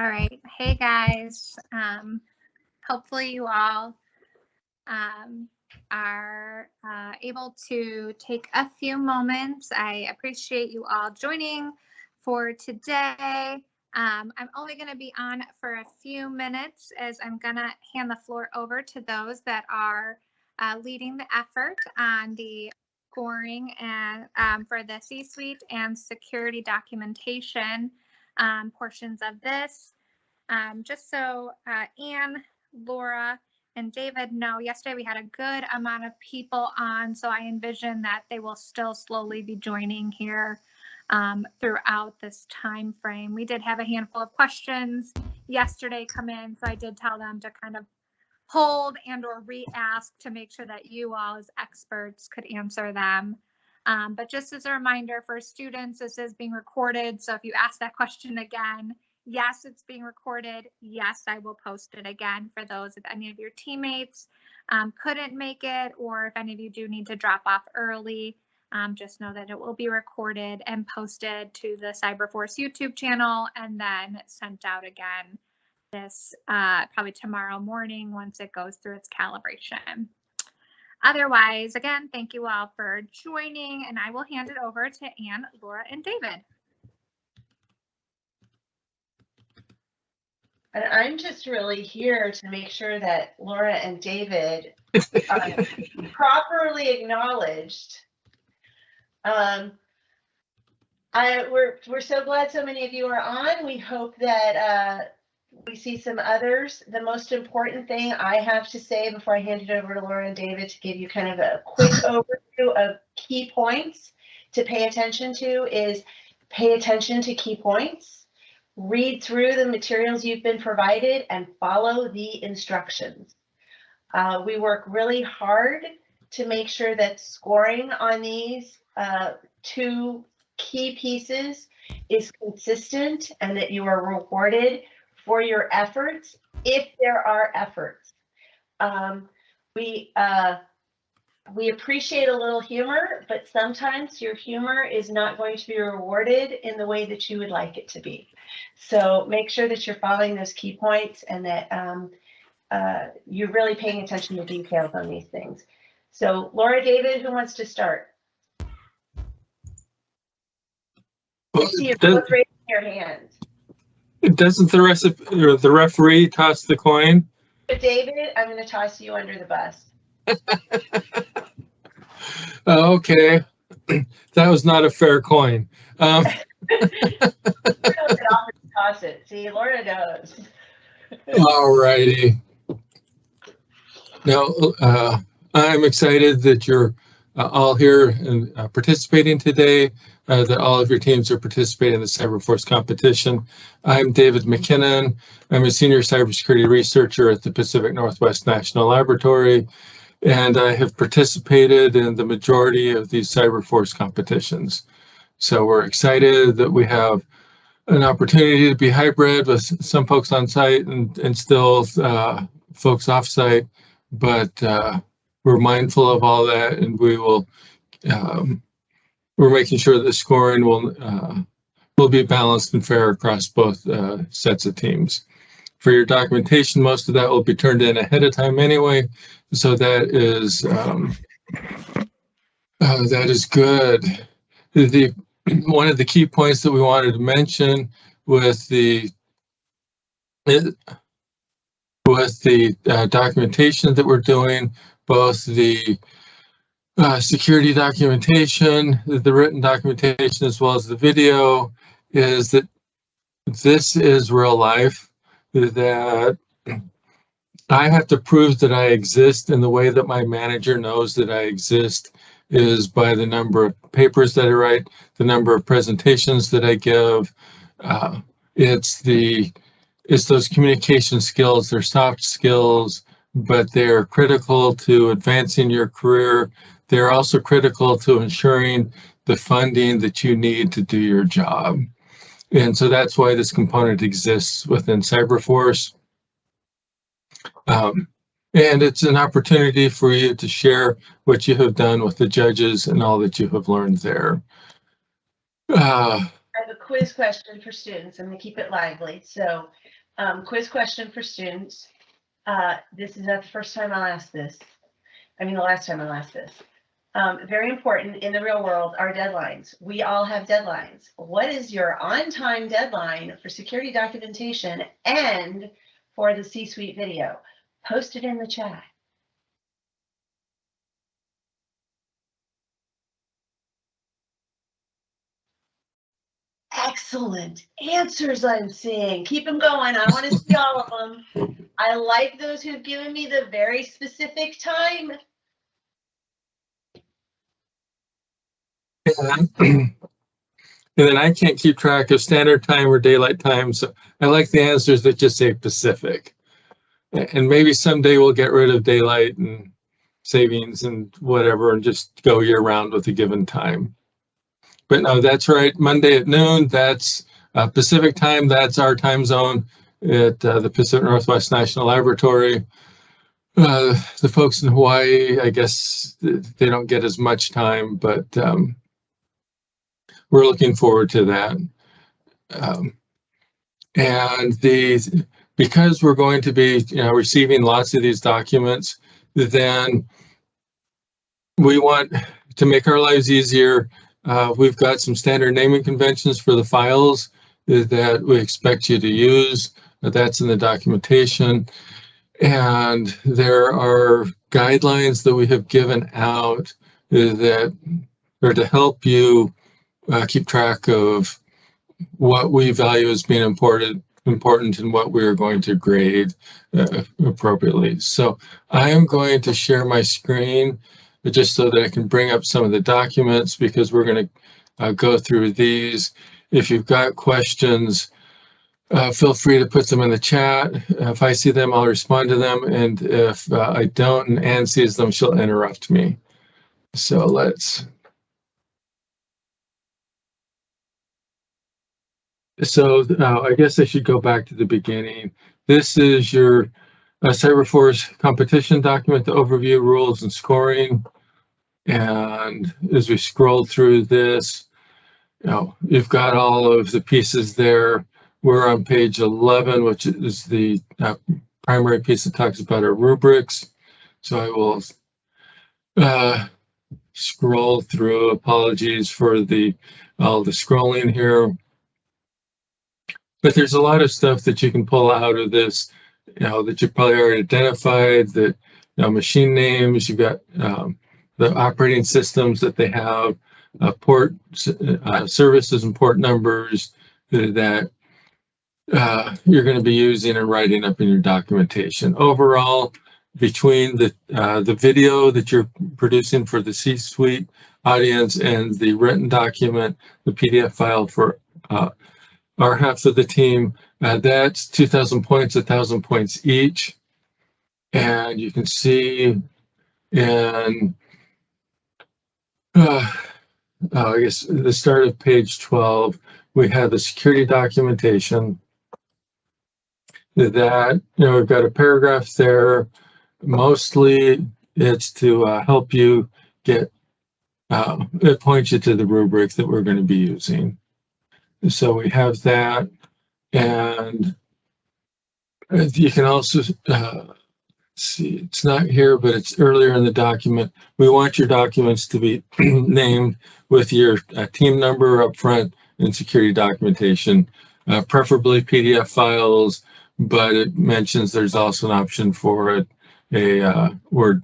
All right. Hey, guys. Hopefully you all are able to take a few moments. I appreciate you all joining for today. I'm only going to be on for a few minutes as I'm going to hand the floor over to those that are leading the effort on the scoring and for the C-suite and security documentation portions of this. Just so Anne, Laura, and David know, yesterday we had a good amount of people on, so I envision that they will still slowly be joining here throughout this time frame. We did have a handful of questions yesterday come in, so I did tell them to kind of hold and or re-ask to make sure that you all as experts could answer them. But just as a reminder for students, this is being recorded, so if you ask that question again, yes, it's being recorded. Yes, I will post it again for those if any of your teammates couldn't make it, or if any of you do need to drop off early, just know that it will be recorded and posted to the CyberForce YouTube channel and then sent out again this probably tomorrow morning once it goes through its calibration. Otherwise, again, thank you all for joining, and I will hand it over to Anne, Laura, and David. And I'm just really here to make sure that Laura and David are properly acknowledged. We're so glad so many of you are on. We hope that we see some others. The most important thing I have to say before I hand it over to Laura and David to give you kind of a quick overview of key points to pay attention to is pay attention to key points. Read through the materials you've been provided and follow the instructions. We work really hard to make sure that scoring on these two key pieces is consistent and that you are rewarded for your efforts if there are efforts. We appreciate a little humor, but sometimes your humor is not going to be rewarded in the way that you would like it to be. So make sure that you're following those key points and that you're really paying attention to details on these things. So Laura, David, who wants to start? I see you both raising your hands. Doesn't the referee toss the coin? But David, I'm going to toss you under the bus. Okay, that was not a fair coin. Toss it. See, Laura knows. All righty. Now, I'm excited that you're all here and participating today, that all of your teams are participating in the CyberForce competition. I'm David McKinnon. I'm a senior cybersecurity researcher at the Pacific Northwest National Laboratory, and I have participated in the majority of these CyberForce competitions. So we're excited that we have an opportunity to be hybrid with some folks on site and still folks off site, but we're mindful of all that, and we will. We're making sure that the scoring will be balanced and fair across both sets of teams. For your documentation, most of that will be turned in ahead of time anyway, so that is good. One of the key points that we wanted to mention with the documentation that we're doing, both the security documentation, the written documentation, as well as the video, is that this is real life, that I have to prove that I exist, and the way that my manager knows that I exist is by the number of papers that I write, the number of presentations that I give. It's those communication skills, they're soft skills, but they're critical to advancing your career. They're also critical to ensuring the funding that you need to do your job. And so that's why this component exists within CyberForce. And it's an opportunity for you to share what you have done with the judges and all that you have learned there. I I have a quiz question for students. I'm going to keep it lively. So, quiz question for students. This is not the first time I'll ask this. I mean, the last time I'll ask this. Very important in the real world are deadlines. We all have deadlines. What is your on-time deadline for security documentation and for the C-suite video? Post it in the chat. Excellent answers I'm seeing. Keep them going. I want to see all of them. I like those who've given me the very specific time. And then I can't keep track of standard time or daylight time, so I like the answers that just say Pacific. And maybe someday we'll get rid of daylight and savings and whatever and just go year round with a given time. But no, that's right. Monday at noon, that's Pacific time. That's our time zone at the Pacific Northwest National Laboratory. The folks in Hawaii, I guess they don't get as much time, but we're looking forward to that. And because we're going to be receiving lots of these documents, then we want to make our lives easier. We've got some standard naming conventions for the files that we expect you to use. That's in the documentation. And there are guidelines that we have given out that are to help you keep track of what we value as being important and what we are going to grade appropriately. So I am going to share my screen just so that I can bring up some of the documents, because we're going to go through these. If you've got questions, feel free to put them in the chat. If I see them, I'll respond to them. And if I don't and Ann sees them, she'll interrupt me. So let's. So I guess I should go back to the beginning. This is your CyberForce competition document, the overview, rules, and scoring. And as we scroll through this, you've got all of the pieces there. We're on page 11, which is the primary piece that talks about our rubrics. So I will scroll through. Apologies for all the scrolling here. But there's a lot of stuff that you can pull out of this, that you probably already identified, that, machine names, you've got the operating systems that they have, port services and port numbers that you're going to be using and writing up in your documentation. Overall, between the video that you're producing for the C-suite audience and the written document, the PDF file for our half of the team, that's 2,000 points, 1,000 points each. And you can see in, I guess, the start of page 12, we have the security documentation. That, we've got a paragraph there. Mostly it's to help you get, it points you to the rubric that we're going to be using. So we have that, and you can also see, it's not here, but it's earlier in the document. We want your documents to be named with your team number up front and security documentation, preferably PDF files, but it mentions there's also an option for a Word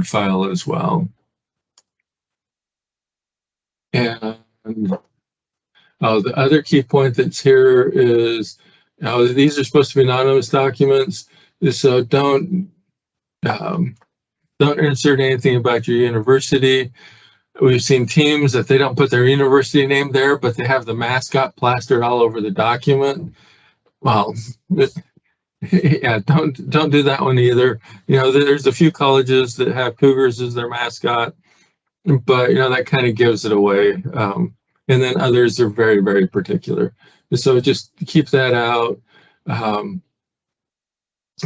file as well. And the other key point that's here is these are supposed to be anonymous documents, so don't insert anything about your university. We've seen teams that they don't put their university name there, but they have the mascot plastered all over the document. Well, yeah, don't do that one either. There's a few colleges that have cougars as their mascot, but that kind of gives it away. And then others are very, very particular. So just keep that out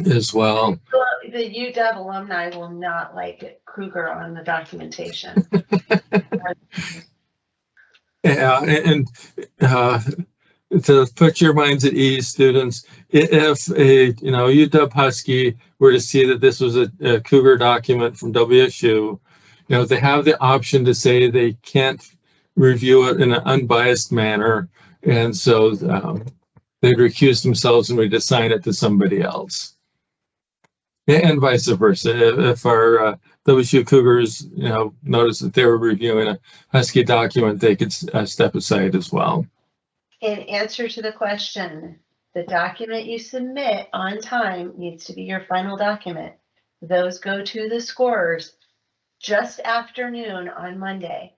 as well. The UW alumni will not like Kruger on the documentation. And to put your minds at ease, students, if a UW Husky were to see that this was a Cougar document from WSU, they have the option to say they can't review it in an unbiased manner, and so they'd recuse themselves and we'd assign it to somebody else, and vice versa. If our WSU Cougars, notice that they were reviewing a Husky document, they could step aside as well. In answer to the question, the document you submit on time needs to be your final document. Those go to the scorers just after noon on Monday.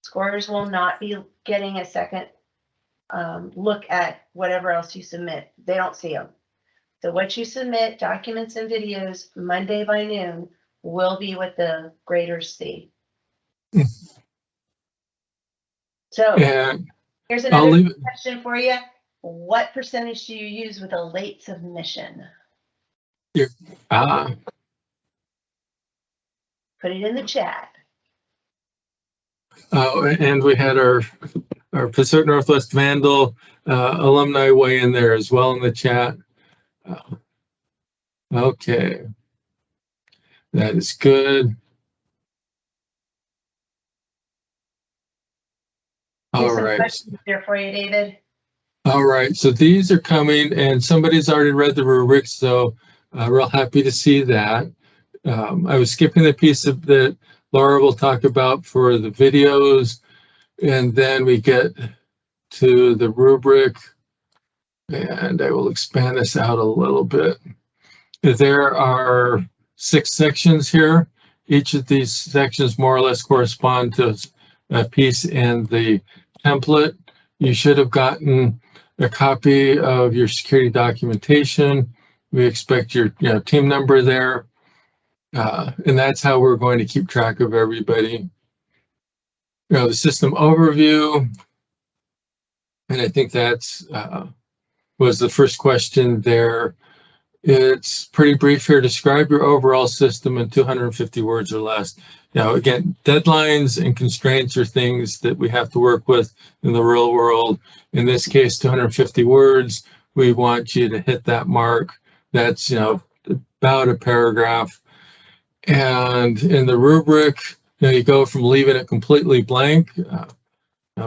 Scorers will not be getting a second look at whatever else you submit. They don't see them. So what you submit, documents and videos, Monday by noon, will be what the graders see. So here's another question for you. What percentage do you use with a late submission? Put it in the chat. And we had our Pacific Northwest Vandal alumni weigh in there as well in the chat. Okay, that is good. All right. There for you, David. All right, so these are coming, and somebody's already read the rubric, so real happy to see that. I was skipping the piece that Laura will talk about for the videos, and then we get to the rubric, and I will expand this out a little bit. There are 6 sections here. Each of these sections more or less correspond to a piece in the template. You should have gotten a copy of your security documentation. We expect your team number there. And that's how we're going to keep track of everybody. The system overview, and I think that's was the first question there. It's pretty brief here. Describe your overall system in 250 words or less. Again, deadlines and constraints are things that we have to work with in the real world. In this case, 250 words. We want you to hit that mark. That's about a paragraph. And in the rubric, you go from leaving it completely blank.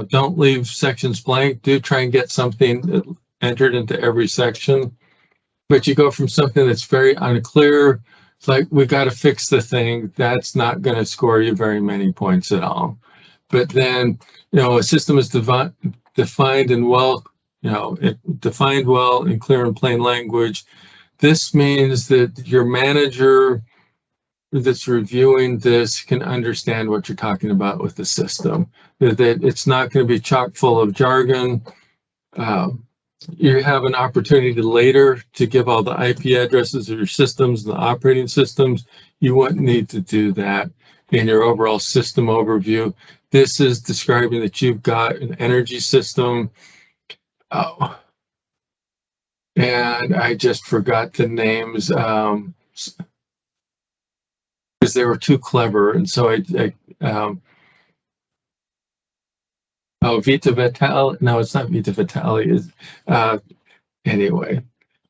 Don't leave sections blank. Do try and get something entered into every section. But you go from something that's very unclear, it's like, we got to fix the thing. That's not going to score you very many points at all. But then, a system is defined and well, defined well in clear and plain language. This means that your manager that's reviewing this can understand what you're talking about with the system. That it's not going to be chock full of jargon. You have an opportunity later to give all the IP addresses of your systems and the operating systems. You wouldn't need to do that in your overall system overview. This is describing that you've got an energy system. Oh, and I just forgot the names because they were too clever. And so Vita Vitale. No, it's not Vita Vitale. Anyway,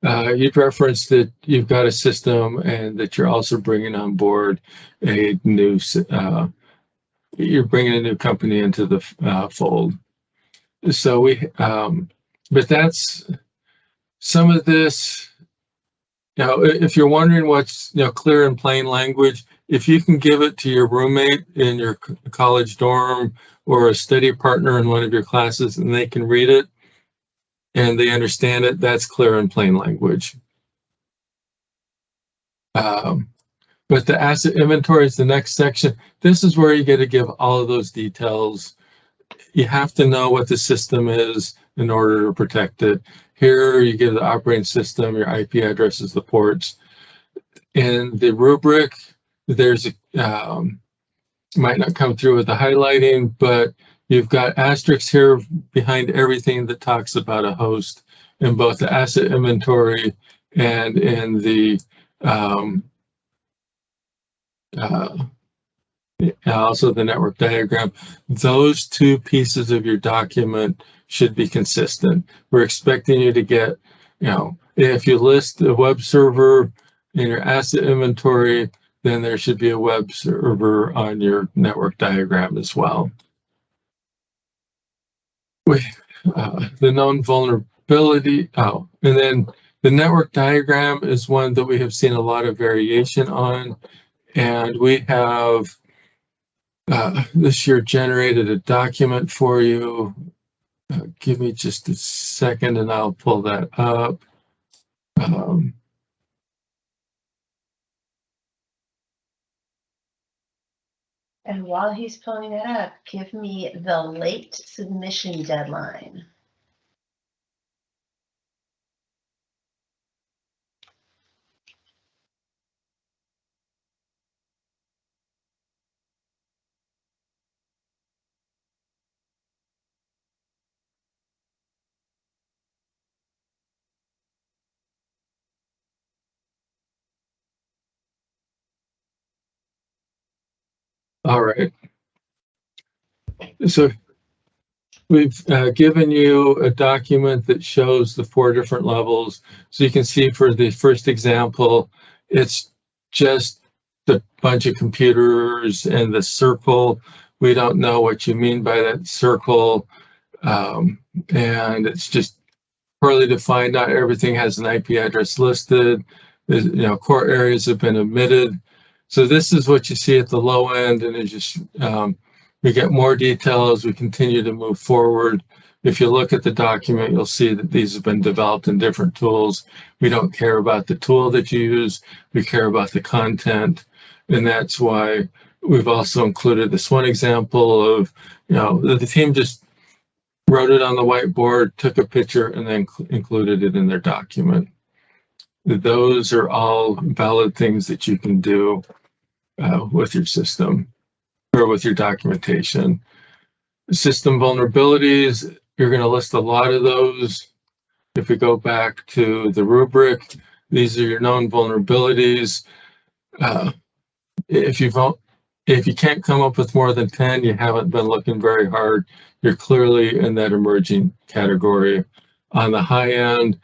you've referenced that you've got a system and that you're also bringing on board a new, you're bringing a new company into the fold. So but that's some of this. If you're wondering what's clear and plain language, if you can give it to your roommate in your college dorm or a study partner in one of your classes and they can read it and they understand it, that's clear and plain language. But the asset inventory is the next section. This is where you get to give all of those details. You have to know what the system is in order to protect it. Here you give the operating system, your IP addresses, the ports. In the rubric, there's might not come through with the highlighting, but you've got asterisks here behind everything that talks about a host in both the asset inventory and in the also the network diagram. Those two pieces of your document should be consistent. We're expecting you to get, if you list a web server in your asset inventory, then there should be a web server on your network diagram as well. The known vulnerability, and then the network diagram is one that we have seen a lot of variation on, and we have this year generated a document for you. Give me just a second and I'll pull that up. And while he's pulling that up, give me the late submission deadline. All right. So we've given you a document that shows the 4 different levels. So you can see for the first example, it's just a bunch of computers and the circle. We don't know what you mean by that circle. And it's just poorly defined. Not everything has an IP address listed. Core areas have been omitted. So this is what you see at the low end, and it just we get more detail as we continue to move forward. If you look at the document, you'll see that these have been developed in different tools. We don't care about the tool that you use, we care about the content. And that's why we've also included this one example of, the team just wrote it on the whiteboard, took a picture, and then included it in their document. Those are all valid things that you can do with your system or with your documentation. System vulnerabilities, you're going to list a lot of those. If we go back to the rubric, these are your known vulnerabilities. If you can't come up with more than 10, you haven't been looking very hard. You're clearly in that emerging category. On the high end,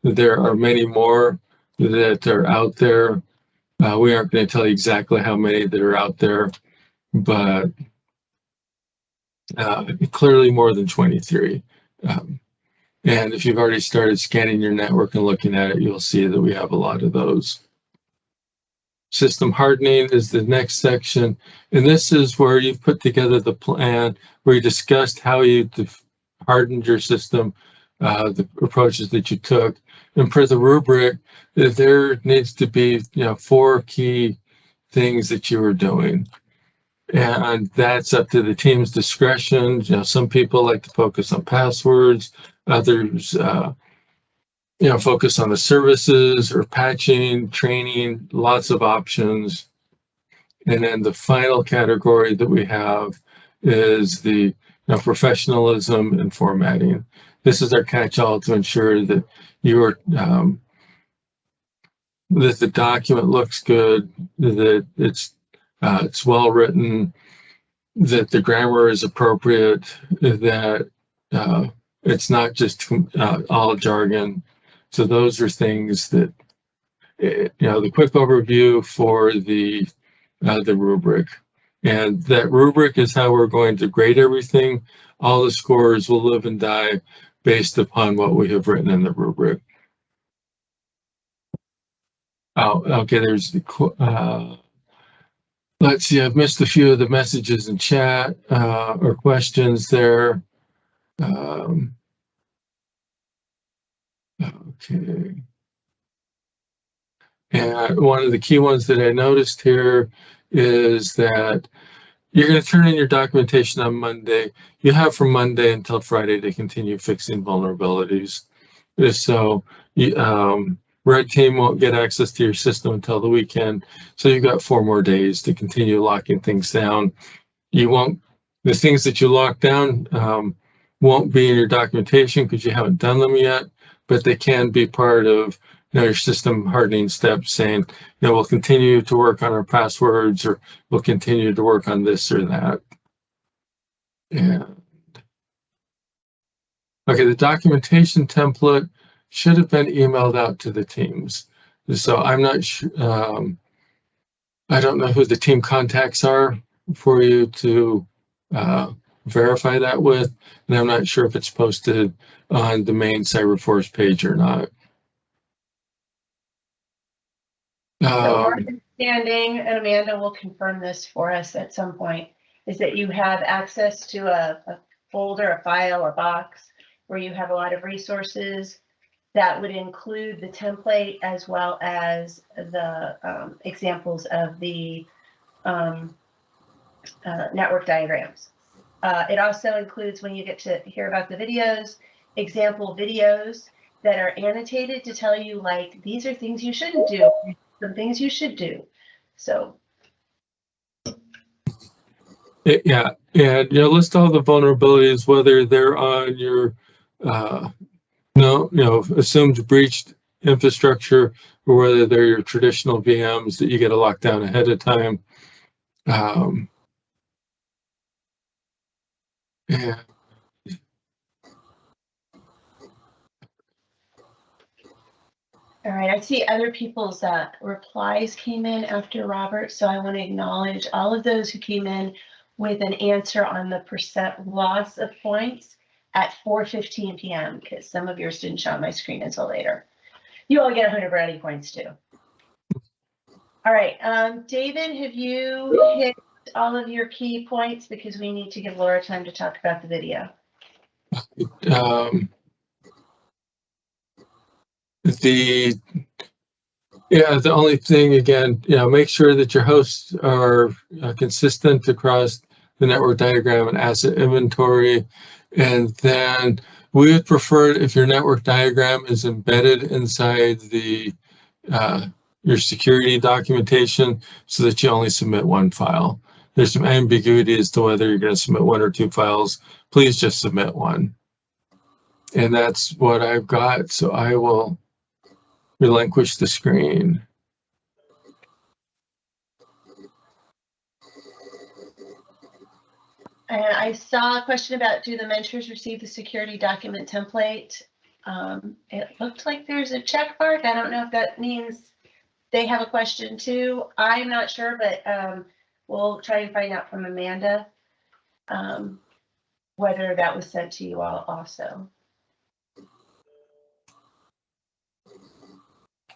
there are many more that are out there. We aren't going to tell you exactly how many that are out there, but clearly more than 23. And if you've already started scanning your network and looking at it, you'll see that we have a lot of those. System hardening is the next section. And this is where you've put together the plan where you discussed how you hardened your system, the approaches that you took. And for the rubric, there needs to be 4 key things that you were doing. And that's up to the team's discretion. Some people like to focus on passwords, others focus on the services or patching, training, lots of options. And then the final category that we have is the professionalism and formatting. This is our catch-all to ensure that you are that the document looks good, that it's well written, that the grammar is appropriate, that it's not just all jargon. So those are things that the quick overview for the rubric. And that rubric is how we're going to grade everything. All the scores will live and die based upon what we have written in the rubric. Oh, okay, there's the, let's see, I've missed a few of the messages in chat or questions there. Okay. And one of the key ones that I noticed here is that you're going to turn in your documentation on Monday. You have from Monday until Friday to continue fixing vulnerabilities. So Red Team won't get access to your system until the weekend. So you've got 4 more days to continue locking things down. The things that you lock down won't be in your documentation because you haven't done them yet, but they can be part of your system hardening steps, saying, we'll continue to work on our passwords, or we'll continue to work on this or that. And okay, the documentation template should have been emailed out to the teams. So I'm not sure. I don't know who the team contacts are for you to verify that with, and I'm not sure if it's posted on the main CyberForce page or not. So our understanding, and Amanda will confirm this for us at some point, is that you have access to a folder, a file, a box where you have a lot of resources that would include the template as well as the examples of the network diagrams. It also includes, when you get to hear about the videos, example videos that are annotated to tell you, like, these are things you shouldn't do, some things you should do. So. Yeah, and list all the vulnerabilities, whether they're on your assumed breached infrastructure, or whether they're your traditional VMs that you get a lockdown ahead of time. Yeah. All right, I see other people's replies came in after Robert, so I want to acknowledge all of those who came in with an answer on the percent loss of points at 4:15 p.m. because some of yours didn't show on my screen until later. You all get 100 brownie points too. All right, David, have you hit all of your key points? Because we need to give Laura time to talk about the video. The only thing, again, make sure that your hosts are consistent across the network diagram and asset inventory. And then we would prefer if your network diagram is embedded inside the your security documentation, so that you only submit one file. There's some ambiguity as to whether you're going to submit one or two files. Please just submit one. And that's what I've got. So I will relinquish the screen. And I saw a question about, do the mentors receive the security document template? It looked like there's a check mark. I don't know if that means they have a question too. I'm not sure, but we'll try and find out from Amanda whether that was sent to you all also.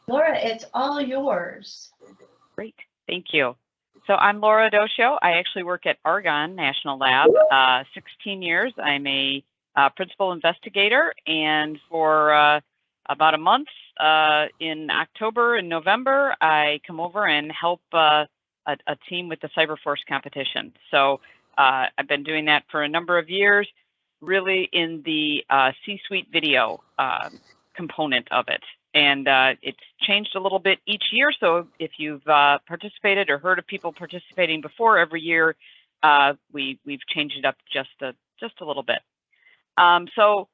Laura, it's all yours. Great, thank you. So I'm Laura Docio. I actually work at Argonne National Lab, 16 years. I'm a principal investigator, and for about a month in October and November, I come over and help a team with the CyberForce competition. So I've been doing that for a number of years, really in the C-suite video component of it. And it's changed a little bit each year. So if you've participated or heard of people participating before, every year we've changed it up just a little bit. So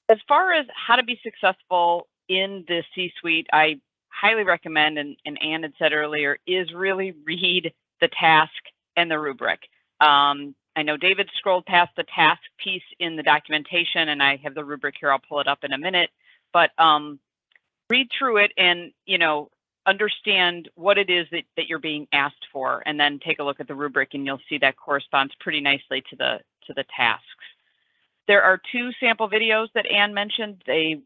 as far as how to be successful in the C-suite, I highly recommend, and Ann had said earlier, is really read the task and the rubric. I know David scrolled past the task piece in the documentation, and I have the rubric here. I'll pull it up in a minute, but read through it and, understand what it is that you're being asked for, and then take a look at the rubric, and you'll see that corresponds pretty nicely to the tasks. There are 2 sample videos that Ann mentioned. They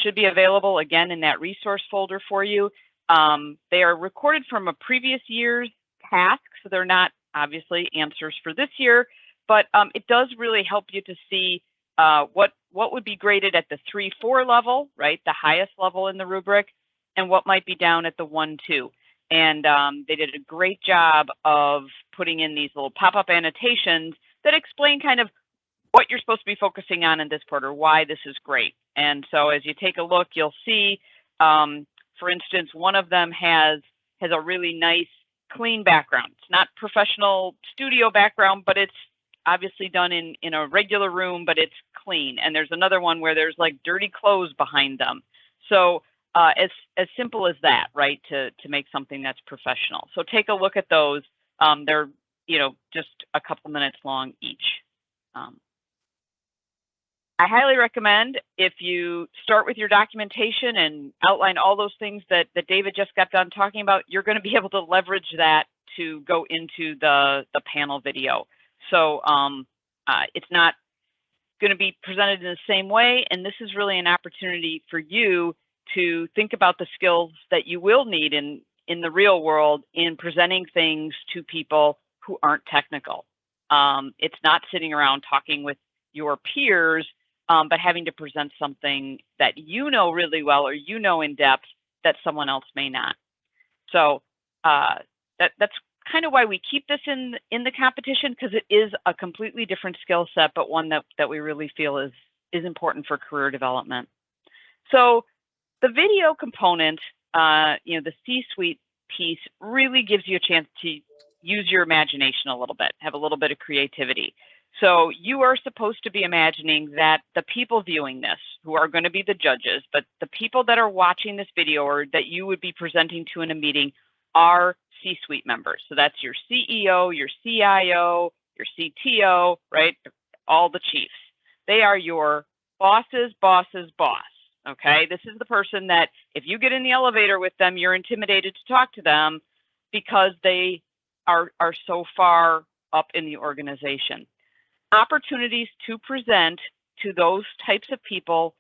should be available again in that resource folder for you. They are recorded from a previous year's task, so they're not obviously answers for this year, but it does really help you to see what would be graded at the 3-4 level, right, the highest level in the rubric, and what might be down at the 1-2. And they did a great job of putting in these little pop-up annotations that explain kind of what you're supposed to be focusing on in this quarter, why this is great. And so as you take a look, you'll see, for instance, one of them has a really nice, clean background. It's not professional studio background, but it's obviously done in a regular room, but it's clean. And there's another one where there's like dirty clothes behind them. So as simple as that, right? To make something that's professional. So take a look at those. They're just a couple minutes long each. I highly recommend if you start with your documentation and outline all those things that David just got done talking about, you're going to be able to leverage that to go into the panel video. So it's not going to be presented in the same way, and this is really an opportunity for you to think about the skills that you will need in the real world in presenting things to people who aren't technical. It's not sitting around talking with your peers, but having to present something that you know really well or you know in depth that someone else may not. So that's kind of why we keep this in the competition, because it is a completely different skill set, but one that we really feel is important for career development. So the video component, the C-suite piece really gives you a chance to use your imagination a little bit, have a little bit of creativity. So you are supposed to be imagining that the people viewing this, who are going to be the judges, but the people that are watching this video or that you would be presenting to in a meeting are C-suite members. So that's your CEO, your CIO, your CTO, right? All the chiefs. They are your boss's boss's boss. Okay, this is the person that if you get in the elevator with them, you're intimidated to talk to them because they are so far up in the organization. Opportunities to present to those types of people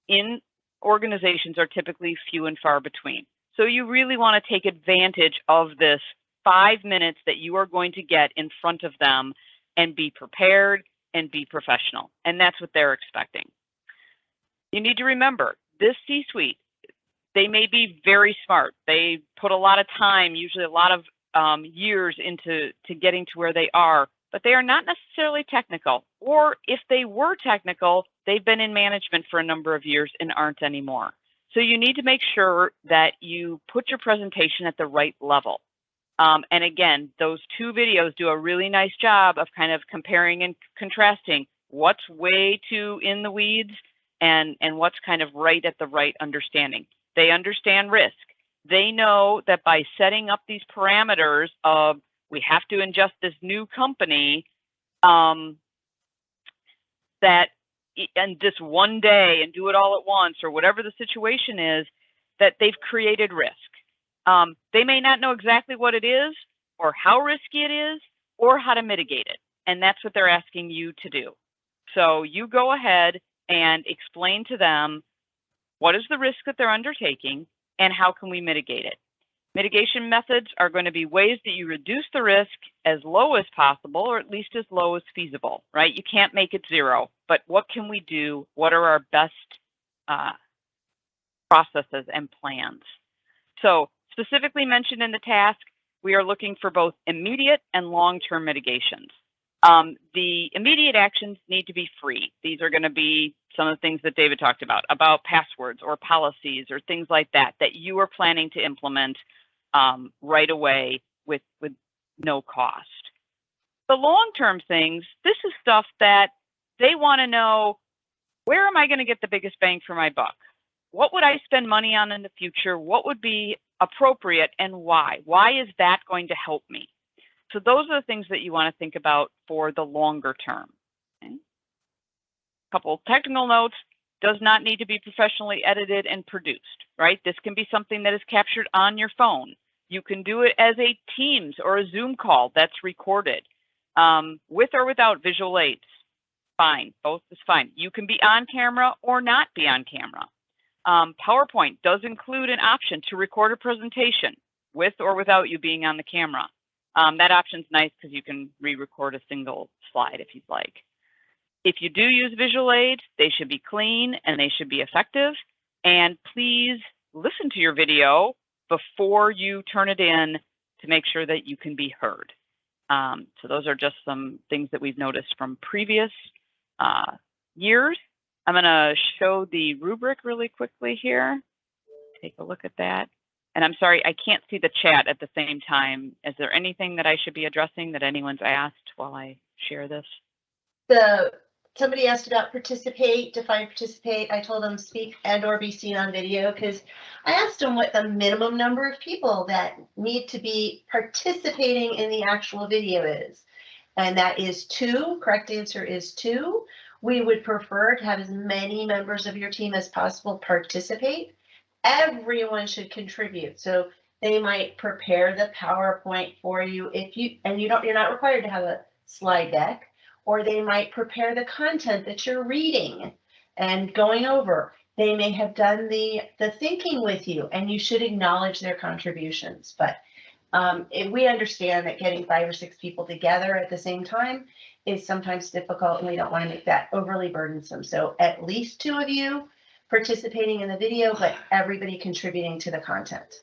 in organizations are typically few and far between. So you really want to take advantage of this 5 minutes that you are going to get in front of them and be prepared and be professional. And that's what they're expecting. You need to remember, this C-suite, they may be very smart. They put a lot of time, usually a lot of years into getting to where they are, but they are not necessarily technical. Or if they were technical, they've been in management for a number of years and aren't anymore. So you need to make sure that you put your presentation at the right level. And again, those two videos do a really nice job of kind of comparing and contrasting what's way too in the weeds and what's kind of right at the right understanding. They understand risk. They know that by setting up these parameters of we have to ingest this new company that in this one day and do it all at once or whatever the situation is, that they've created risk. They may not know exactly what it is or how risky it is or how to mitigate it. And that's what they're asking you to do. So you go ahead and explain to them what is the risk that they're undertaking and how can we mitigate it. Mitigation methods are going to be ways that you reduce the risk as low as possible, or at least as low as feasible, right? You can't make it zero, but what can we do? What are our best processes and plans? So specifically mentioned in the task, we are looking for both immediate and long-term mitigations. The immediate actions need to be free. These are going to be some of the things that David talked about passwords or policies or things like that you are planning to implement right away with no cost. The long-term things, this is stuff that they want to know, where am I going to get the biggest bang for my buck? What would I spend money on in the future? What would be appropriate and why? Why is that going to help me? So those are the things that you want to think about for the longer term. Okay. Couple technical notes, does not need to be professionally edited and produced, right? This can be something that is captured on your phone. You can do it as a Teams or a Zoom call that's recorded with or without visual aids. Fine, both is fine. You can be on camera or not be on camera. PowerPoint does include an option to record a presentation with or without you being on the camera. That option's nice because you can re-record a single slide if you'd like. If you do use visual aids, they should be clean and they should be effective. And please listen to your video before you turn it in to make sure that you can be heard. So those are just some things that we've noticed from previous years. I'm going to show the rubric really quickly here. Take a look at that. And I'm sorry, I can't see the chat at the same time. Is there anything that I should be addressing that anyone's asked while I share this? somebody asked about participate, define participate. I told them speak and or be seen on video, because I asked them what the minimum number of people that need to be participating in the actual video is. And that is 2. Correct answer is 2. We would prefer to have as many members of your team as possible participate. Everyone should contribute. So they might prepare the PowerPoint for you you're not required to have a slide deck, or they might prepare the content that you're reading and going over. They may have done the thinking with you, and you should acknowledge their contributions. But we understand that getting 5 or 6 people together at the same time is sometimes difficult, and we don't want to make that overly burdensome. So at least 2 of you participating in the video, but everybody contributing to the content.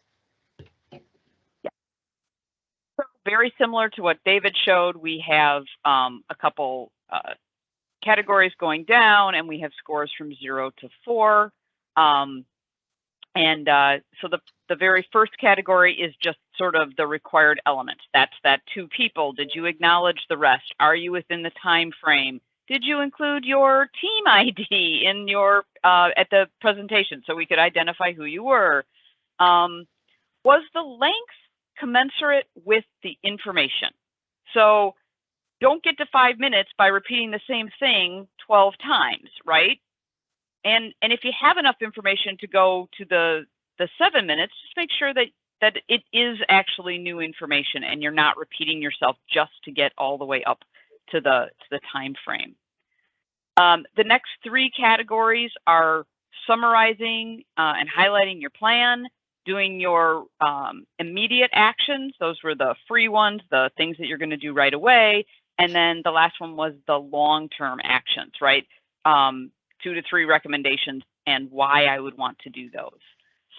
Very similar to what David showed, we have a couple categories going down, and we have scores from 0 to 4. So the very first category is just sort of the required elements. That's that 2 people. Did you acknowledge the rest? Are you within the time frame? Did you include your team ID in your at the presentation so we could identify who you were? Was the length commensurate with the information? So don't get to 5 minutes by repeating the same thing 12 times, right? And if you have enough information to go to the 7 minutes, just make sure that it is actually new information and you're not repeating yourself just to get all the way up to the time frame. The next 3 categories are summarizing and highlighting your plan, doing your immediate actions. Those were the free ones, the things that you're going to do right away. And then the last one was the long-term actions, right? 2 to 3 recommendations and why I would want to do those.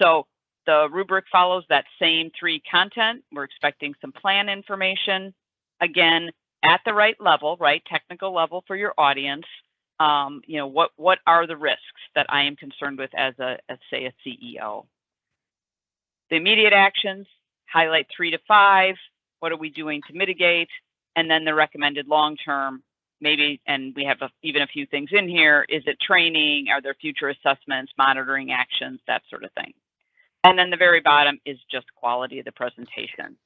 So the rubric follows that same 3 content. We're expecting some plan information, again, at the right level, right? Technical level for your audience. You know, what are the risks that I am concerned with as say a CEO? The immediate actions, highlight 3 to 5. What are we doing to mitigate? And then the recommended long-term, maybe, and we have even a few things in here. Is it training? Are there future assessments, monitoring actions, that sort of thing? And then the very bottom is just quality of the presentation.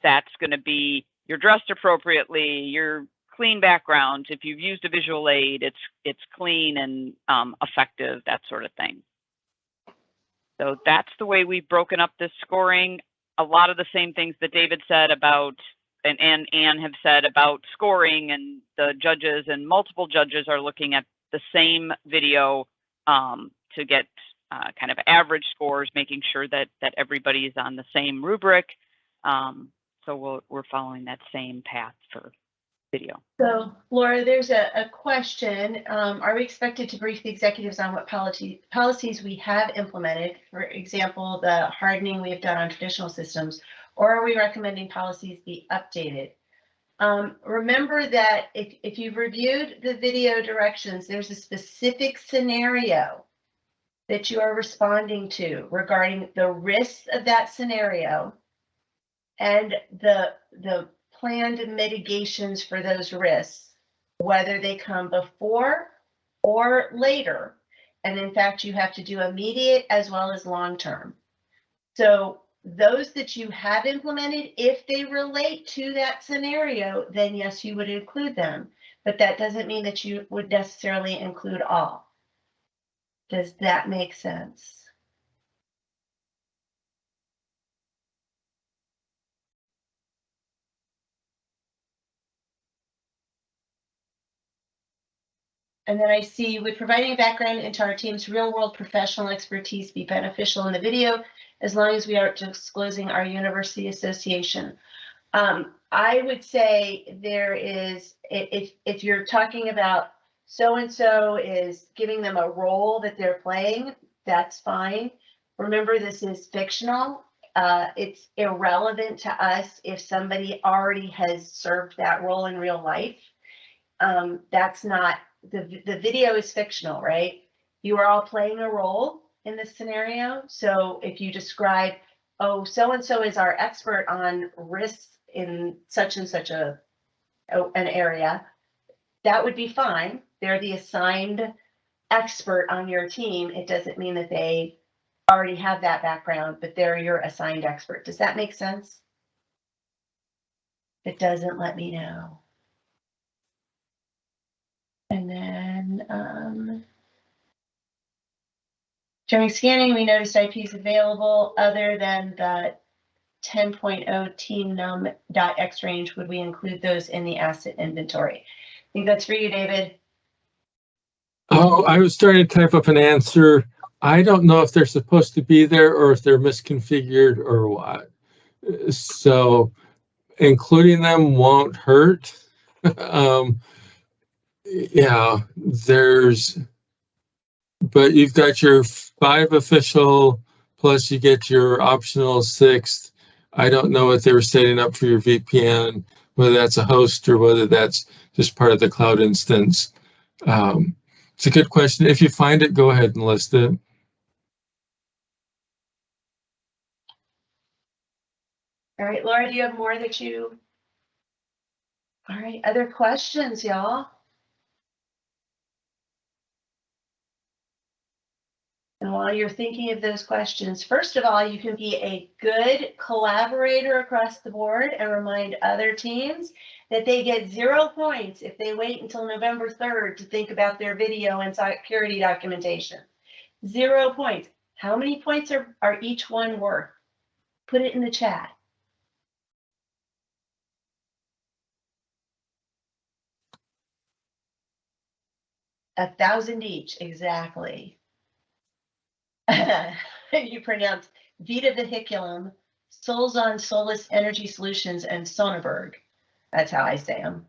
That's going to be you're dressed appropriately, your clean background. If you've used a visual aid, it's clean and effective, that sort of thing. So that's the way we've broken up this scoring. A lot of the same things that David said about, and Anne have said about scoring, and the judges and multiple judges are looking at the same video to get kind of average scores, making sure that everybody is on the same rubric. So we're following that same path for video. So Laura, there's a question. Are we expected to brief the executives on what policies we have implemented? For example, the hardening we have done on traditional systems, or are we recommending policies be updated? Remember that if you've reviewed the video directions, there's a specific scenario that you are responding to regarding the risks of that scenario and the planned mitigations for those risks, whether they come before or later. And in fact, you have to do immediate as well as long-term. So those that you have implemented, if they relate to that scenario, then yes, you would include them. But that doesn't mean that you would necessarily include all. Does that make sense? And then I see, would providing a background into our team's real-world professional expertise be beneficial in the video, as long as we aren't disclosing our university association? I would say there is, if you're talking about so-and-so is giving them a role that they're playing, that's fine. Remember, this is fictional. It's irrelevant to us if somebody already has served that role in real life. That's not, the video is fictional, right? You are all playing a role in this scenario. So if you describe, oh, so-and-so is our expert on risks in such and such an area, that would be fine. they're the assigned expert on your team, it doesn't mean that they already have that background, but they're your assigned expert. Does that make sense? If it doesn't, let me know. And then during scanning, we noticed IPs available other than the 10.0 team num.x range. Would we include those in the asset inventory? I think that's for you, David. Oh, I was starting to type up an answer. I don't know if they're supposed to be there or if they're misconfigured or what. So including them won't hurt. Yeah, but you've got your 5 official, plus you get your optional 6th. I don't know what they were setting up for your VPN, whether that's a host or whether that's just part of the cloud instance. It's a good question. If you find it, go ahead and list it. All right, Laura, do you have more that you? All right, other questions, y'all? And while you're thinking of those questions, first of all, you can be a good collaborator across the board and remind other teams that they get 0 points if they wait until November 3rd to think about their video and security documentation. 0 points. How many points are each one worth? Put it in the chat. 1,000 each, exactly. You pronounce Vita Vehiculum, Solzon Solus Energy Solutions, and Sonneberg. That's how I say them.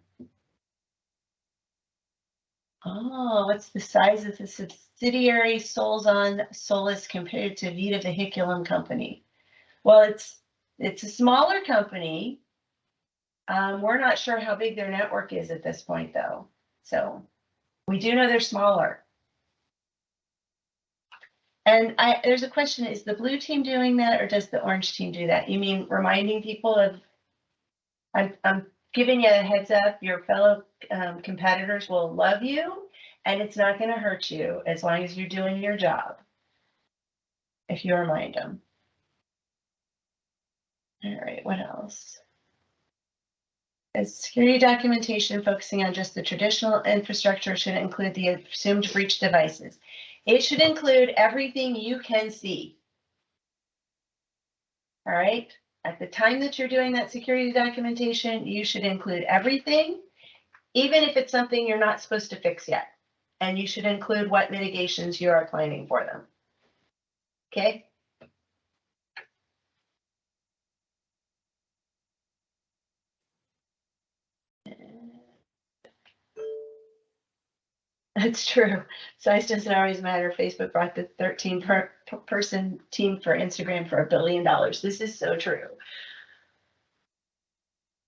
Oh, what's the size of the subsidiary Solzon Solus compared to Vita Vehiculum Company? Well, it's a smaller company. We're not sure how big their network is at this point, though. So we do know they're smaller. And there's a question, is the blue team doing that or does the orange team do that? You mean reminding people of, I'm giving you a heads up, your fellow competitors will love you and it's not going to hurt you as long as you're doing your job, if you remind them. All right, what else? Is security documentation focusing on just the traditional infrastructure should include the assumed breach devices? It should include everything you can see. All right. At the time that you're doing that security documentation, you should include everything, even if it's something you're not supposed to fix yet. And you should include what mitigations you are planning for them. Okay. That's true. Size doesn't always matter. Facebook brought the 13-person team for Instagram for $1 billion. This is so true.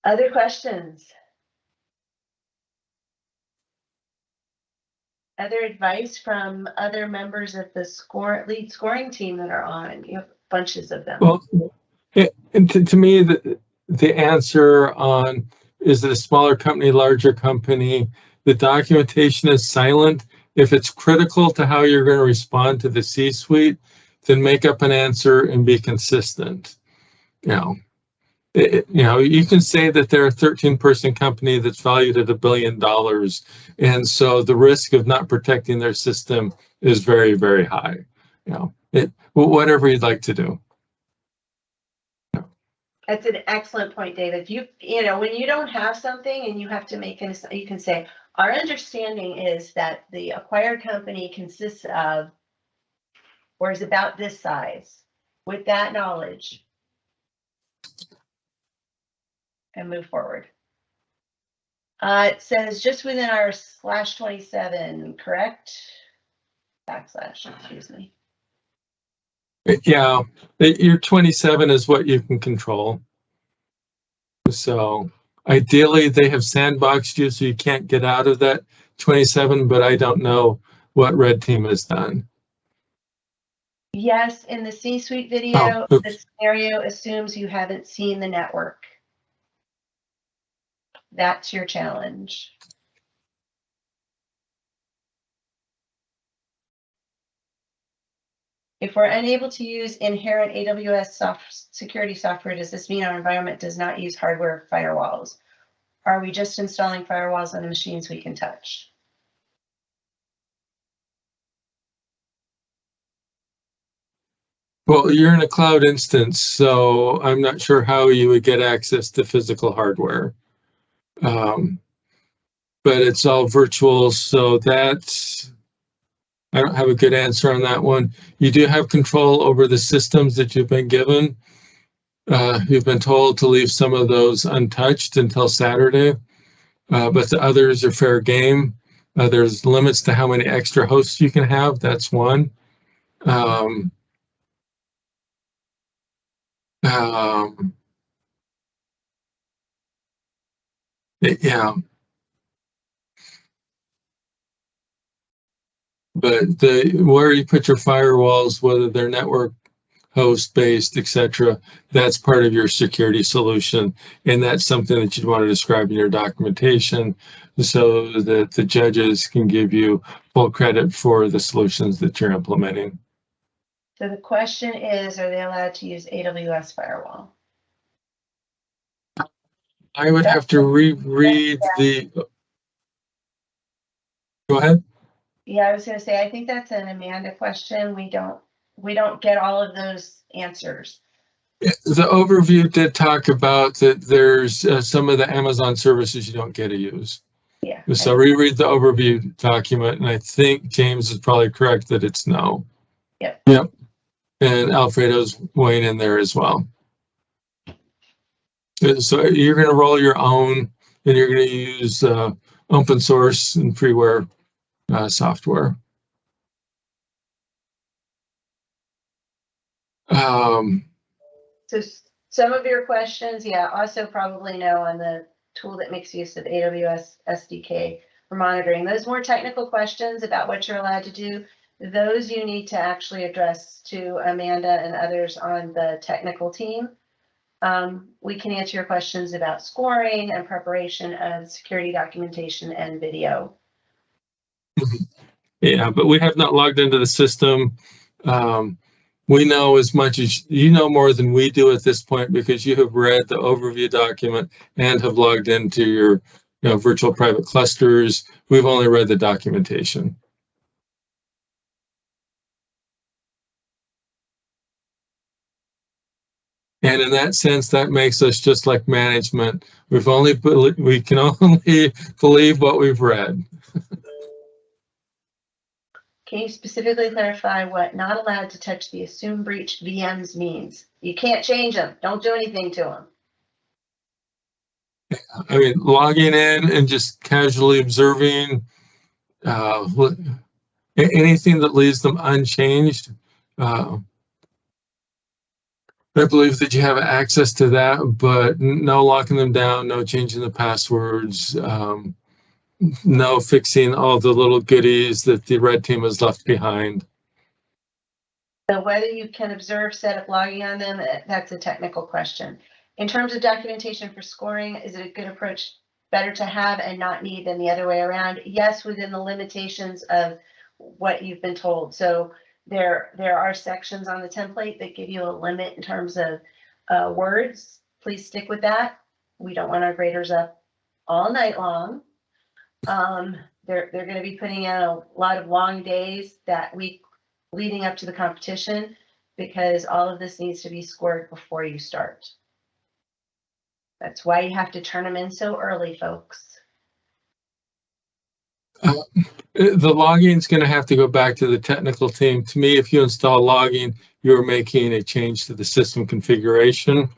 Other questions? Other advice from other members of the lead scoring team that are on? You have bunches of them. Well, and to me, the answer on is it a smaller company, larger company, the documentation is silent. If it's critical to how you're going to respond to the C-suite, then make up an answer and be consistent. You know, you can say that they're a 13-person company that's valued at $1 billion, and so the risk of not protecting their system is very, very high. You know, whatever you'd like to do. That's an excellent point, David. You know, when you don't have something and you have to make an, you can say, our understanding is that the acquired company consists of, or is about this size. With that knowledge, and move forward. It says just within our /27, correct? Backslash, excuse me. Yeah, your 27 is what you can control. So ideally, they have sandboxed you so you can't get out of that 27, but I don't know what red team has done. Yes, in the C-suite video, the scenario assumes you haven't seen the network. That's your challenge. If we're unable to use inherent AWS security software, does this mean our environment does not use hardware firewalls? Are we just installing firewalls on the machines we can touch? Well, you're in a cloud instance, so I'm not sure how you would get access to physical hardware. But it's all virtual, so that's, I don't have a good answer on that one. You do have control over the systems that you've been given. You've been told to leave some of those untouched until Saturday, but the others are fair game. There's limits to how many extra hosts you can have. That's one. Yeah. But where you put your firewalls, whether they're network host based, etc., that's part of your security solution, and that's something that you'd want to describe in your documentation so that the judges can give you full credit for the solutions that you're implementing. So the question is, are they allowed to use AWS firewall? I would have to reread the. Go ahead. Yeah, I was going to say, I think that's an Amanda question. We don't get all of those answers. The overview did talk about that there's some of the Amazon services you don't get to use. Yeah. So reread the overview document, and I think James is probably correct that it's no. Yep. Yep. And Alfredo's weighing in there as well. So you're going to roll your own, and you're going to use open source and freeware software. So some of your questions, yeah, also probably no on the tool that makes use of AWS SDK for monitoring. Those more technical questions about what you're allowed to do, those you need to actually address to Amanda and others on the technical team. We can answer your questions about scoring and preparation of security documentation and video. Yeah, but we have not logged into the system. We know as much as you know more than we do at this point because you have read the overview document and have logged into your virtual private clusters. We've only read the documentation. And in that sense, that makes us just like management. We can only believe what we've read. Can you specifically clarify what not allowed to touch the assumed breach VMs means? You can't change them. Don't do anything to them. I mean, logging in and just casually observing anything that leaves them unchanged. I believe that you have access to that, but no locking them down, no changing the passwords, no fixing all the little goodies that the red team has left behind. So whether you can observe setup logging on them, that's a technical question. In terms of documentation for scoring, is it a good approach, better to have and not need than the other way around? Yes, within the limitations of what you've been told. So there are sections on the template that give you a limit in terms of words. Please stick with that. We don't want our graders up all night long. They're going to be putting in a lot of long days that week leading up to the competition because all of this needs to be scored before you start. That's why you have to turn them in so early, folks. The logging is going to have to go back to the technical team. To me, if you install logging, you're making a change to the system configuration.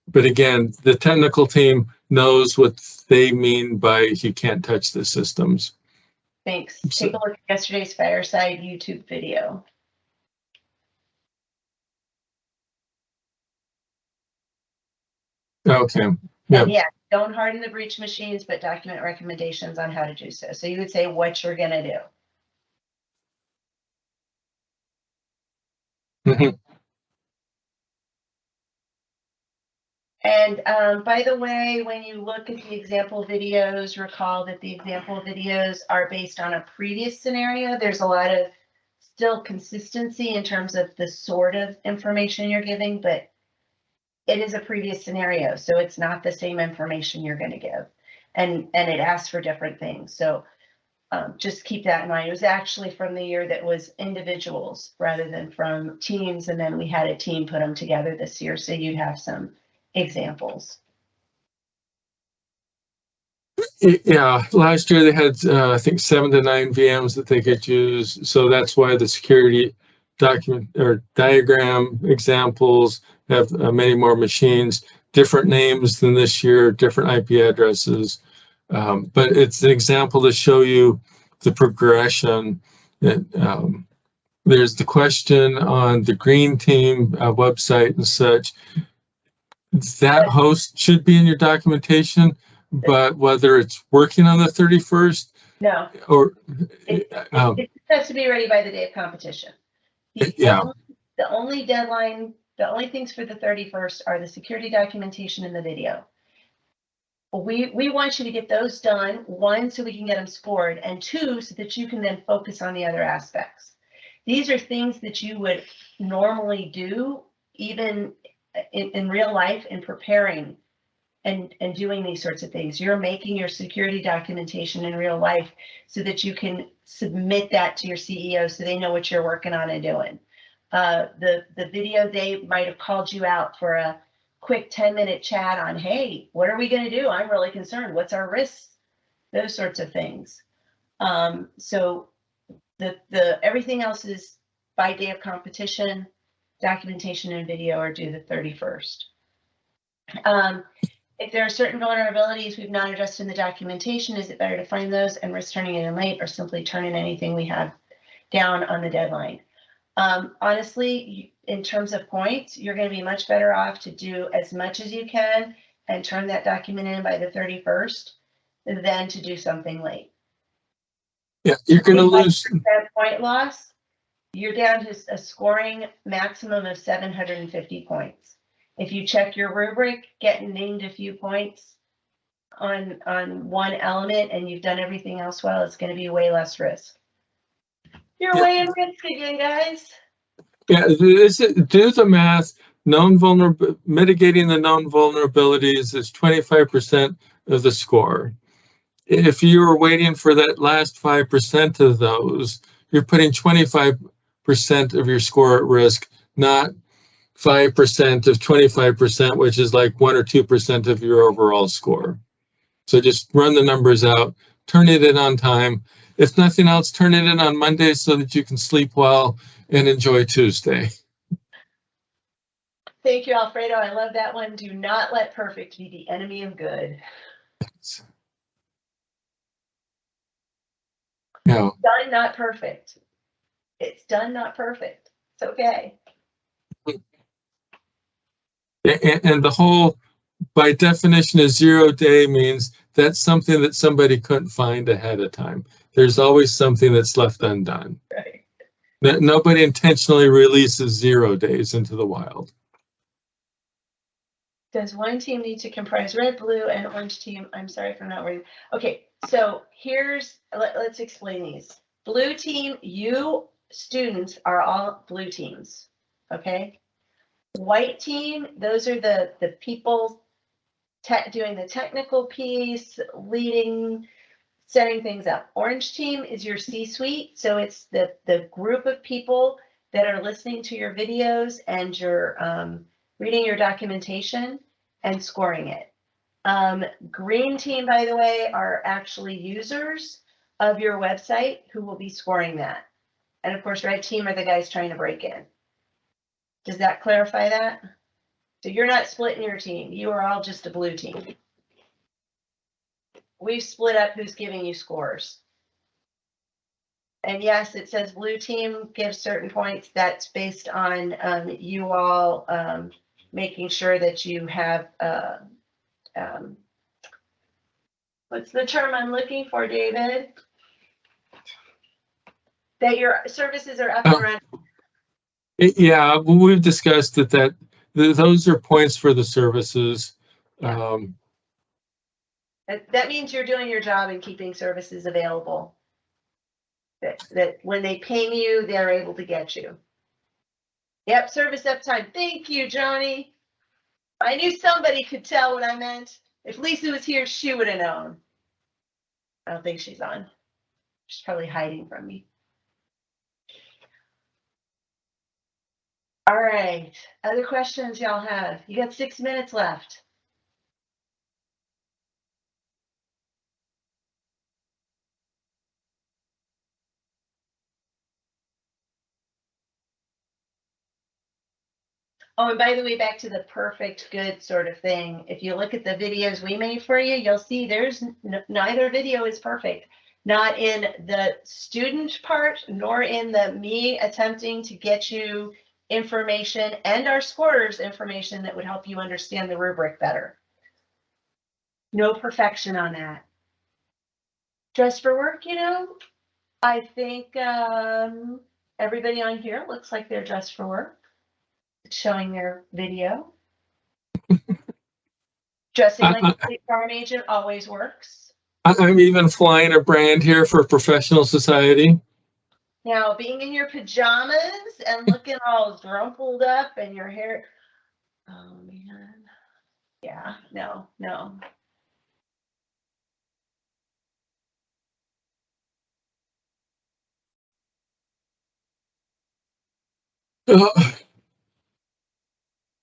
But again, the technical team knows what they mean by you can't touch the systems. Thanks. Take a look at yesterday's Fireside YouTube video. Okay. Yeah. And yeah, don't harden the breach machines, but document recommendations on how to do so. So you would say what you're going to do. Mm-hmm. And by the way, when you look at the example videos, recall that the example videos are based on a previous scenario. There's a lot of still consistency in terms of the sort of information you're giving, but it is a previous scenario, so it's not the same information you're going to give, and it asks for different things. So just keep that in mind. It was actually from the year that was individuals rather than from teams, and then we had a team put them together this year, so you'd have some examples. Yeah, last year they had, I think, 7 to 9 VMs that they could use. So that's why the security document or diagram examples have many more machines, different names than this year, different IP addresses. But it's an example to show you the progression. There's the question on the green team website and such. That host should be in your documentation, but whether it's working on the 31st, no, or it has to be ready by the day of competition. The only deadline, the only things for the 31st are the security documentation and the video. We want you to get those done, 1, so we can get them scored, and 2, so that you can then focus on the other aspects. These are things that you would normally do even in real life in preparing and doing these sorts of things. You're making your security documentation in real life so that you can submit that to your CEO so they know what you're working on and doing. The video, they might have called you out for a quick 10-minute chat on, hey, what are we going to do? I'm really concerned. What's our risks? Those sorts of things. So the everything else is by day of competition. Documentation and video are due the 31st. If there are certain vulnerabilities we've not addressed in the documentation, is it better to find those and risk turning it in late, or simply turn in anything we have down on the deadline? Honestly, in terms of points, you're going to be much better off to do as much as you can and turn that document in by the 31st than to do something late. Yeah, you're going to lose that point loss. You're down to a scoring maximum of 750 points. If you check your rubric, getting named a few points on one element and you've done everything else well, it's going to be way less risk. You're weighing risk again, guys. Yeah, do the math. Mitigating the known vulnerabilities is 25% of the score. If you were waiting for that last 5% of those, you're putting 25% of your score at risk, not 5% of 25%, which is like 1 or 2% of your overall score. So just run the numbers out, turn it in on time. If nothing else, turn it in on Monday so that you can sleep well and enjoy Tuesday. Thank you, Alfredo. I love that one. Do not let perfect be the enemy of good. No. Done, not perfect. It's done, not perfect. It's okay. And the whole, by definition, a 0-day means that's something that somebody couldn't find ahead of time. There's always something that's left undone. Right. Nobody intentionally releases 0 days into the wild. Does one team need to comprise red, blue, and orange team? I'm sorry if I'm not reading. Okay, so let's explain these. Blue team, you students are all blue teams, okay? White team, those are the people doing the technical piece, leading, setting things up. Orange team is your C-suite, so it's the group of people that are listening to your videos and you're reading your documentation and scoring it. Green team, by the way, are actually users of your website who will be scoring that. And of course, red team are the guys trying to break in. Does that clarify that? So you're not splitting your team. You are all just a blue team. We've split up who's giving you scores. And yes, it says blue team gives certain points. That's based on you all making sure that you have, what's the term I'm looking for, David? That your services are up and running. Yeah, well, we've discussed that those are points for the services. That means you're doing your job and keeping services available. that when they ping you, they're able to get you. Yep, service uptime. Thank you, Johnny. I knew somebody could tell what I meant. If Lisa was here, she would have known. I don't think she's on. She's probably hiding from me. All right, other questions y'all have? You got 6 minutes left. Oh, and by the way, back to the perfect good sort of thing. If you look at the videos we made for you, you'll see there's neither video is perfect. Not in the student part, nor in the me attempting to get you information and our scorers information that would help you understand the rubric better. No perfection on that. Dress for work, you know, I think everybody on here looks like they're dressed for work. Showing their video. Dressing like a state farm agent always works. I'm even flying a brand here for Professional Society. Now, being in your pajamas and looking all rumpled up and your hair. Oh, man. Yeah, no.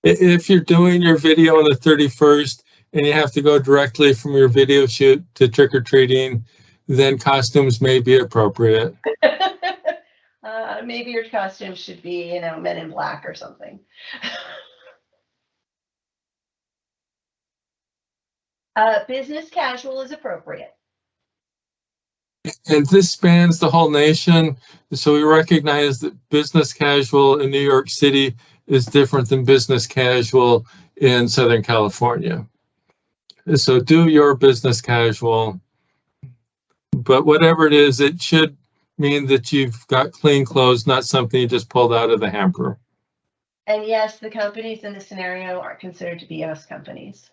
If you're doing your video on the 31st and you have to go directly from your video shoot to trick-or-treating, then costumes may be appropriate. Maybe your costume should be, you know, Men in Black or something. Business casual is appropriate. And this spans the whole nation. So we recognize that business casual in New York City is different than business casual in Southern California. So do your business casual, but whatever it is, it should mean that you've got clean clothes, not something you just pulled out of the hamper. And yes, the companies in the scenario are considered to be US companies.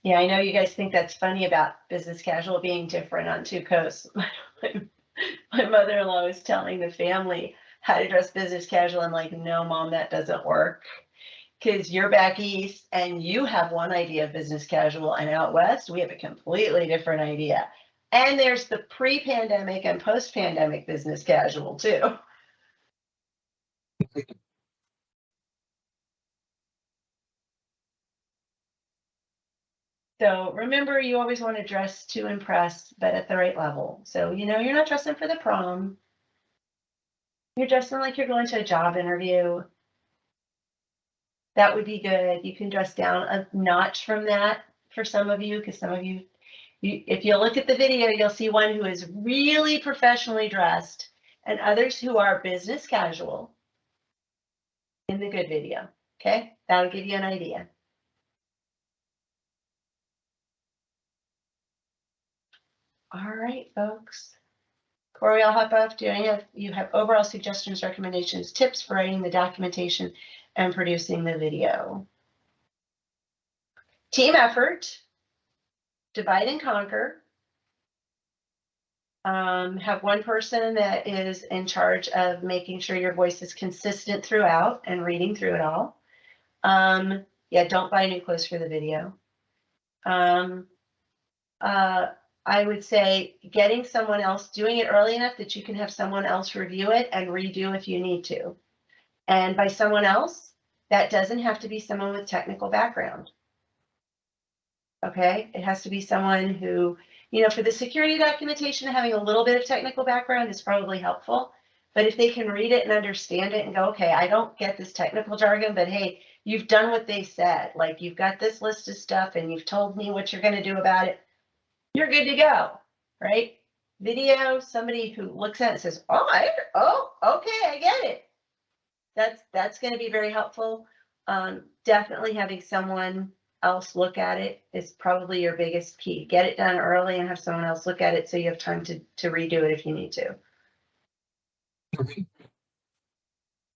Yeah, I know you guys think that's funny about business casual being different on two coasts. My mother-in-law was telling the family how to dress business casual. I'm like, no, Mom, that doesn't work. Because you're back east and you have one idea of business casual, and out west, we have a completely different idea. And there's the pre-pandemic and post-pandemic business casual too. So remember, you always want to dress to impress, but at the right level. So, you know, you're not dressing for the prom. You're dressing like you're going to a job interview. That would be good. You can dress down a notch from that for some of you, because some of you, if you look at the video, you'll see one who is really professionally dressed and others who are business casual in the good video. Okay, that'll give you an idea. All right, folks. Corey, I'll hop off. Do you have overall suggestions, recommendations, tips for writing the documentation and producing the video? Team effort, divide and conquer. Have one person that is in charge of making sure your voice is consistent throughout and reading through it all. Yeah, don't buy new clothes for the video. I would say getting someone else, doing it early enough that you can have someone else review it and redo if you need to. And by someone else, that doesn't have to be someone with technical background. Okay, it has to be someone who, you know, for the security documentation, having a little bit of technical background is probably helpful. But if they can read it and understand it and go, okay, I don't get this technical jargon, but hey, you've done what they said. Like, you've got this list of stuff and you've told me what you're going to do about it. You're good to go, right? Video, somebody who looks at it and says, oh, okay, I get it. That's going to be very helpful. Definitely having someone else look at it is probably your biggest key. Get it done early and have someone else look at it so you have time to redo it if you need to.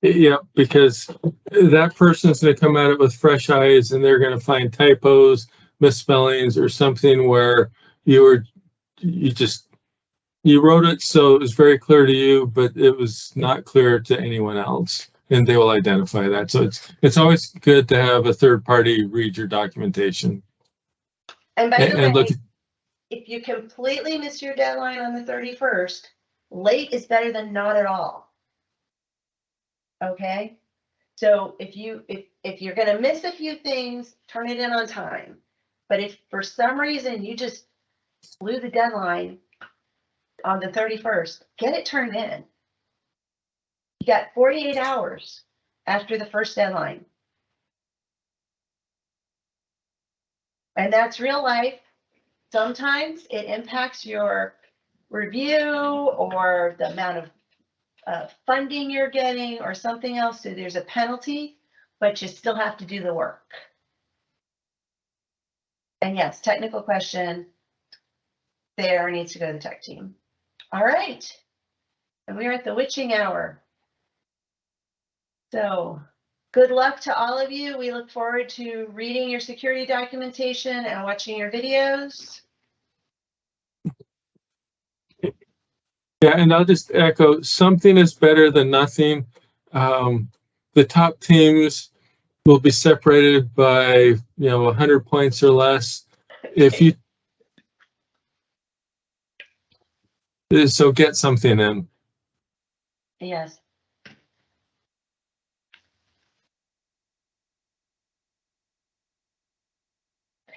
Yeah, because that person's going to come at it with fresh eyes and they're going to find typos misspellings or something where you wrote it so it was very clear to you, but it was not clear to anyone else, and they will identify that. So it's always good to have a third party read your documentation. And by the way, look, if you completely miss your deadline on the 31st, late is better than not at all. Okay? So if you're going to miss a few things, turn it in on time. But if for some reason you just blew the deadline on the 31st, get it turned in. You got 48 hours after the first deadline. And that's real life. Sometimes it impacts your review or the amount of funding you're getting or something else. So there's a penalty, but you still have to do the work. And yes, technical question there needs to go to the tech team. All right. And we're at the witching hour. So good luck to all of you. We look forward to reading your security documentation and watching your videos. Yeah, and I'll just echo, something is better than nothing. The top teams will be separated by 100 points or less. If you so get something in. Yes.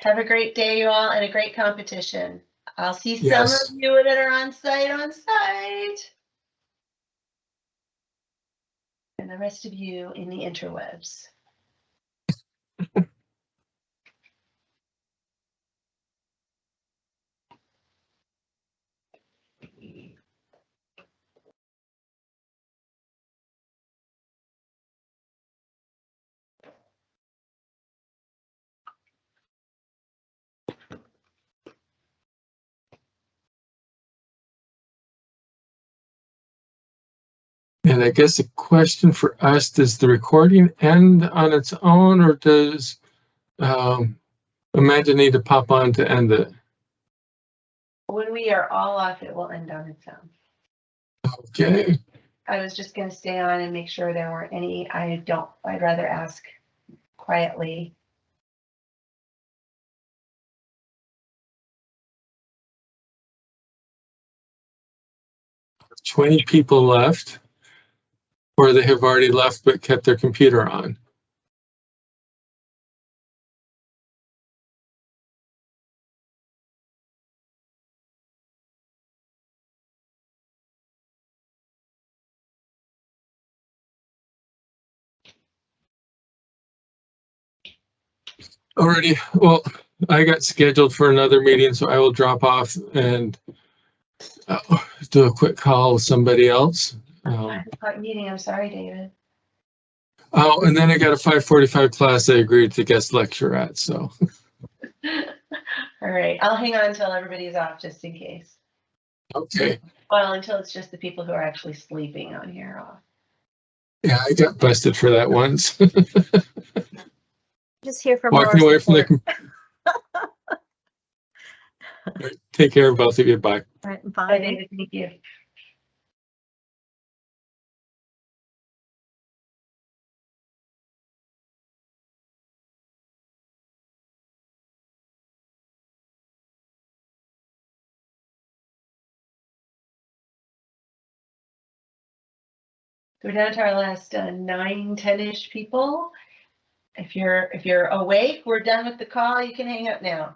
Have a great day, you all, and a great competition. I'll see some of you that are on site. And the rest of you in the interwebs. And I guess the question for us, does the recording end on its own, or does Amanda need to pop on to end it? When we are all off, it will end on its own. Okay. I was just going to stay on and make sure there weren't any. I'd rather ask quietly. There's 20 people left, or they have already left but kept their computer on. Alrighty, well, I got scheduled for another meeting, so I will drop off and do a quick call with somebody else. Meeting, I'm sorry, David. Oh, and then I got a 5:45 class I agreed to guest lecture at, so. All right, I'll hang on until everybody's off just in case. Okay. Well, until it's just the people who are actually sleeping on here off. Yeah, I got busted for that once. Just here for walking more away support. from the. Take care, both of you. Bye. All right, Bye, bye. David. Thank you. We're down to our last 9-10-ish people. If you're awake, we're done with the call. You can hang up now.